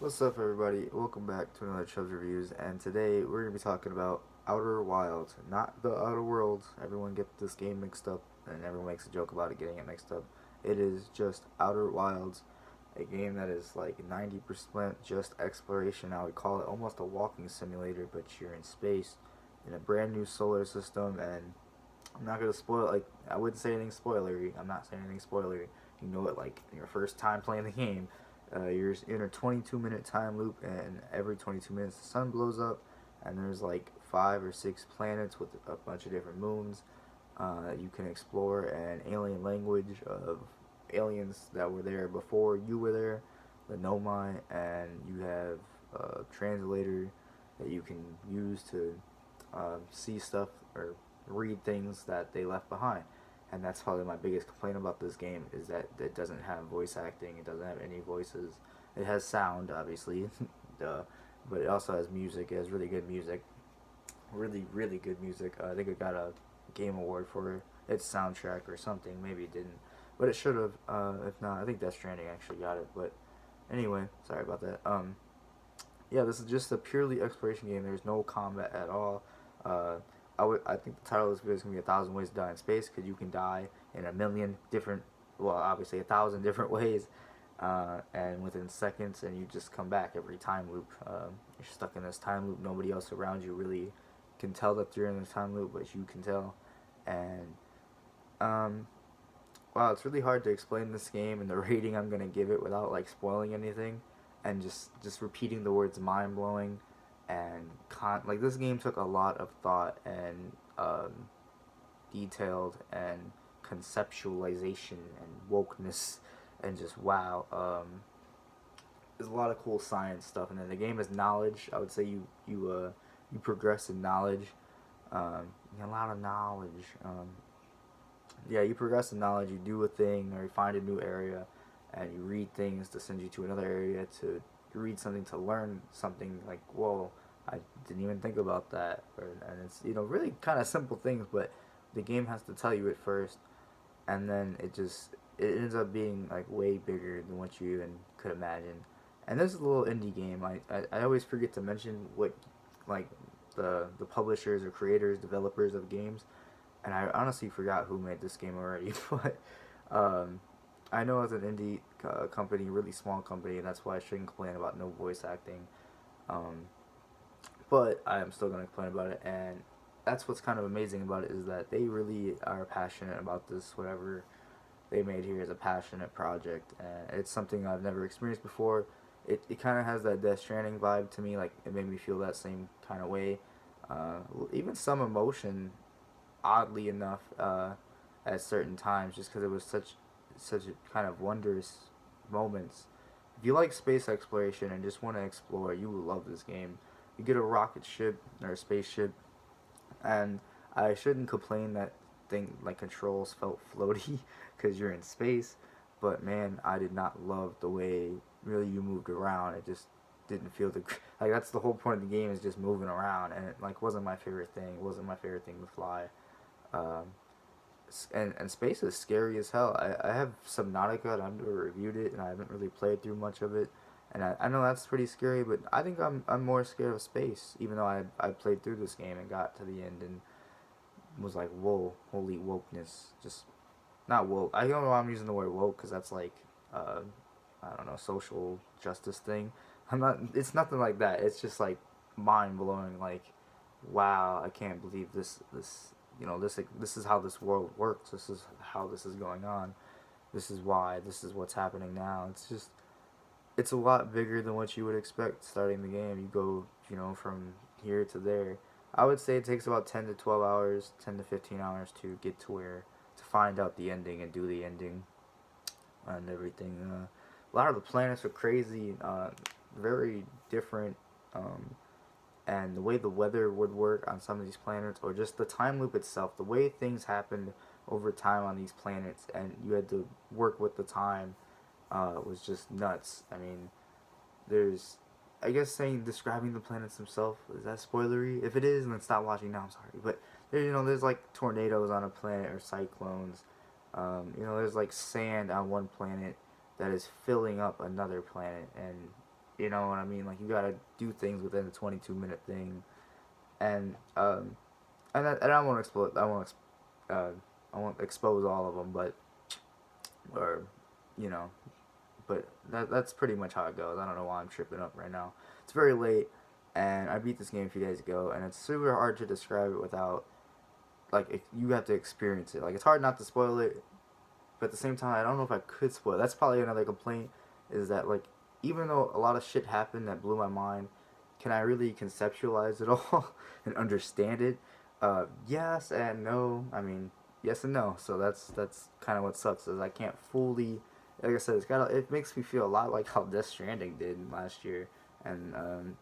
What's up, everybody? Welcome back to another Chubbs Reviews, and today we're going to be talking about Outer Wilds, not the Outer Worlds. Everyone gets this game mixed up, and everyone makes a joke about it getting it mixed up. It is just Outer Wilds, a game that is like 90% just exploration. I would call it almost a walking simulator, but you're in space in a brand new solar system, and I'm not going to spoil, like, I wouldn't say anything spoilery. I'm not saying anything spoilery. You know it, like, your first time playing the game. You're in a 22-minute time loop, and every 22 minutes the sun blows up, and there's like 5 or 6 planets with a bunch of different moons you can explore, and alien language of aliens that were there before you were there, the Nomai, and you have a translator that you can use to see stuff or read things that they left behind. And that's probably my biggest complaint about this game is that it doesn't have voice acting. It doesn't have any voices. It has sound, obviously, duh, but it also has music. It has really good music, really good music. I think it got a game award for its soundtrack or something. Maybe it didn't, but it should have. If not, I think Death Stranding actually got it. But anyway, sorry about that. Yeah, this is just a purely exploration game. There's no combat at all. Uh, I think the title of this video is gonna be 1,000 ways to die in space because you can die in a million different, well, obviously 1,000 different ways, and within seconds, and you just come back every time loop. You're stuck in this time loop. Nobody else around you really can tell that you're in this time loop, but you can tell. And um, wow, it's really hard to explain this game and the rating I'm gonna give it without like spoiling anything, and just repeating the words mind blowing, and like this game took a lot of thought and detailed and conceptualization and wokeness and just wow. There's a lot of cool science stuff, and then the game is knowledge. I would say you progress in knowledge, a lot of knowledge. Yeah, you progress in knowledge. You do a thing, or you find a new area, and you read things to send you to another area to read something to learn something. Like, whoa, I didn't even think about that. And it's really kind of simple things, but the game has to tell you it first, and then it ends up being like way bigger than what you even could imagine. And this is a little indie game. I always forget to mention what like the publishers or creators, developers of games, and I honestly forgot who made this game already. But I know it's an indie company, really small company, and that's why I shouldn't complain about no voice acting. Um, but I am still gonna complain about it, and that's what's kind of amazing about it is that they really are passionate about this. Whatever they made here is a passionate project, and it's something I've never experienced before. It kind of has that Death Stranding vibe to me. Like it made me feel that same kind of way. Even some emotion, oddly enough, at certain times, just because it was such a kind of wondrous moments. If you like space exploration and just want to explore, you will love this game. You get a rocket ship or a spaceship, and I shouldn't complain that thing like controls felt floaty because you're in space, but man, I did not love the way really you moved around. It just didn't feel like that's the whole point of the game is just moving around, and it like wasn't my favorite thing. It wasn't my favorite thing to fly. Um, and space is scary as hell. I have Subnautica and I've never reviewed it and I haven't really played through much of it. And I know that's pretty scary, but I think I'm more scared of space, even though I played through this game and got to the end and was like, whoa, holy wokeness. Just, not woke. I don't know why I'm using the word woke, because that's like, uh, I don't know, social justice thing. It's nothing like that. It's just like mind blowing, like, wow, I can't believe this is how this world works. This is how this is going on. This is why. This is what's happening now. It's a lot bigger than what you would expect starting the game. You go, from here to there. I would say it takes about 10 to 12 hours, 10 to 15 hours to get to find out the ending and do the ending and everything. A lot of the planets are crazy, very different, and the way the weather would work on some of these planets, or just the time loop itself, the way things happened over time on these planets, and you had to work with the time, was just nuts. I mean, there's, I guess describing the planets themselves, is that spoilery? If it is, then stop watching now. I'm sorry, but there's like tornadoes on a planet or cyclones. There's like sand on one planet that is filling up another planet, and You know what I mean? Like you gotta do things within a 22-minute thing, and and I won't expose uh, I won't expose all of them, but or you know, but that's pretty much how it goes. I don't know why I'm tripping up right now. It's very late, and I beat this game a few days ago, and it's super hard to describe it without you have to experience it. Like it's hard not to spoil it, but at the same time, I don't know if I could spoil it. That's probably another complaint is that like even though a lot of shit happened that blew my mind, can I really conceptualize it all and understand it? Yes and no. I mean, yes and no. So that's kind of what sucks is I can't fully. Like I said, it makes me feel a lot like how Death Stranding did last year, and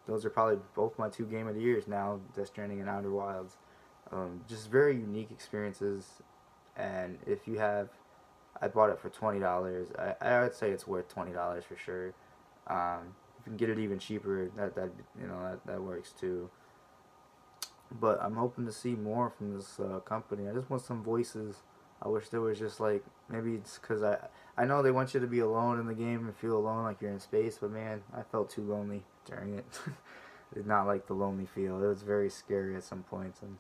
those are probably both my two game of the years now, Death Stranding and Outer Wilds. Just very unique experiences, and if you have, I bought it for $20. I would say it's worth $20 for sure. If you can get it even cheaper, that works too. But I'm hoping to see more from this company. I just want some voices. I wish there was just like maybe it's because I know they want you to be alone in the game and feel alone like you're in space, but man, I felt too lonely during it. It's not like the lonely feel. It was very scary at some points, and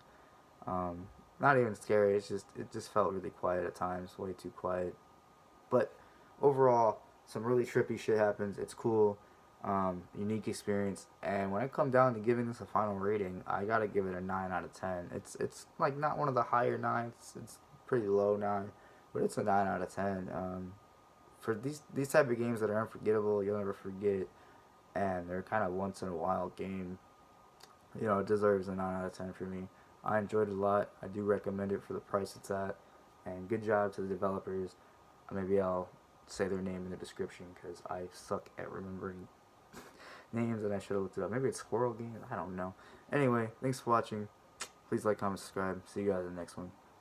not even scary. It just felt really quiet at times, way too quiet. But overall, some really trippy shit happens. It's cool, unique experience. And when I come down to giving this a final rating, I gotta give it a 9 out of 10. It's like not one of the higher nines. It's pretty low 9, but it's a 9 out of 10. For these type of games that are unforgettable, you'll never forget, and they're kind of once in a while game. It deserves a 9 out of 10 for me. I enjoyed it a lot. I do recommend it for the price it's at, and good job to the developers. Maybe I'll say their name in the description because I suck at remembering names and I should have looked it up. Maybe it's Squirrel Game. I don't know. Anyway, thanks for watching. Please like, comment, subscribe. See you guys in the next one.